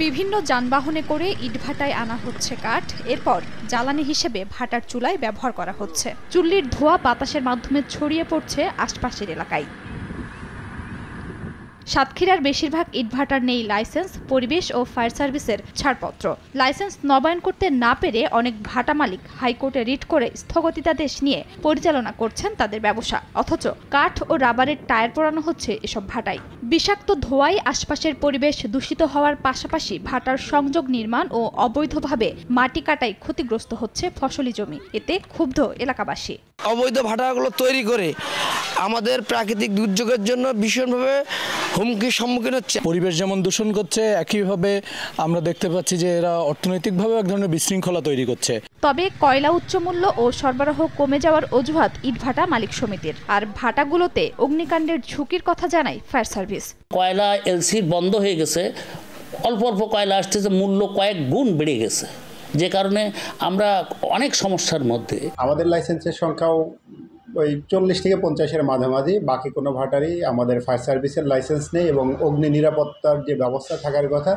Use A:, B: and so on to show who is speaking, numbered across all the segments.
A: বিভিন্ন যানবাহনে করে ইটভাটায় আনা হচ্ছে কাঠ, এরপর জ্বালানি হিসেবে ভাটার চুলায় ব্যবহার করা হচ্ছে। চুল্লির ধোঁয়া বাতাসের মাধ্যমে ছড়িয়ে পড়ছে আশপাশের এলাকায়। সাতক্ষীরার বেশিরভাগ ইটভাটার নেই লাইসেন্স, পরিবেশ ও ফায়ার সার্ভিসের ছাড়পত্র। লাইসেন্স নবায়ন করতে না পেরে অনেক ভাটা মালিক হাইকোর্টে রিট করে স্থগিতাদেশ নিয়ে পরিচালনা করছেন তাদের ব্যবসা। অথচ কাঠ ও রাবারের টায়ার পোড়ানো হচ্ছে এসব ভাটায়। বিষাক্ত ধোঁয়ায় আশপাশের পরিবেশ দূষিত হওয়ার পাশাপাশি ভাটার সংযোগ নির্মাণ ও অবৈধভাবে মাটি কাটায় ক্ষতিগ্রস্ত হচ্ছে ফসলি জমি। এতে ক্ষুব্ধ এলাকাবাসী।
B: অবৈধ ভাটাগুলো তৈরি করে আমাদের প্রাকৃতিক দুর্যোগের জন্য ভীষণভাবে হুমকির সম্মুখীন হচ্ছে।
C: পরিবেশ যেমন দূষণ করছে, একইভাবে আমরা দেখতে পাচ্ছি যে এরা অর্থনৈতিকভাবে এক ধরনের বিশৃঙ্খলা তৈরি করছে।
A: তবে কয়লা উচ্চমূল্য ও সরবরাহ কমে যাওয়ার অজুহাত ইটভাটা মালিক সমিতির। আর ভাটাগুলোতে অগ্নিকাণ্ডের ঝুঁকির কথা জানায় ফায়ার সার্ভিস।
D: কয়লা এলসি বন্ধ হয়ে গেছে, অল্প অল্প কয়লা আসতেছে, মূল্য কয়েক গুণ বেড়ে গেছে, যে কারণে আমরা অনেক সমস্যার মধ্যে।
E: আমাদের লাইসেন্সের সংখ্যাও ওই 40 থেকে 50-এর মাঝামাঝি। বাকি কোনো ভাটারই আমাদের ফায়ার সার্ভিসের লাইসেন্স নেই এবং অগ্নি নিরাপত্তার যে ব্যবস্থা থাকার কথা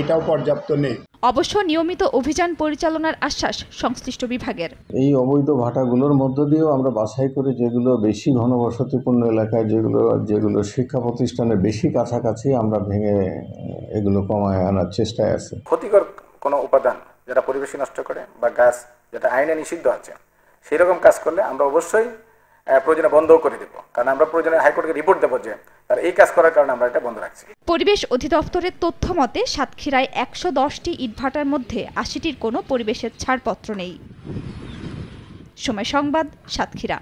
E: এটাও পর্যাপ্ত নেই।
A: অবশ্য নিয়মিত অভিযান পরিচালনার আশ্বাস সংশ্লিষ্ট বিভাগের।
F: এই অবৈধ ভাটাগুলোর মধ্য দিয়েও আমরা বাছাই করে যেগুলো বেশি ঘনবসতিপূর্ণ এলাকায়, যেগুলো শিক্ষা প্রতিষ্ঠানের বেশি কাছাকাছি, আমরা ভেঙে এগুলো কমায় আনার চেষ্টায় আছি।
G: ক্ষতিকর কোনো উপাদান যেটা পরিবেশ নষ্ট করে বা গাছ যেটা আইনে নিষিদ্ধ আছে, সেই রকম কাজ করলে আমরা অবশ্যই প্রয়োজনে বন্ধও করে দেব। কারণ আমরা প্রয়োজনে হাইকোর্টকে রিপোর্ট দেবো যে তার এই কাজ করার কারণে আমরা এটা বন্ধ রাখছি।
A: পরিবেশ অধিদপ্তরের তথ্য মতে সাতক্ষীরায় 110টি ইটভাটার মধ্যে 80টির কোনো পরিবেশের ছাড়পত্র নেই। সময় সংবাদ, সাতক্ষীরা।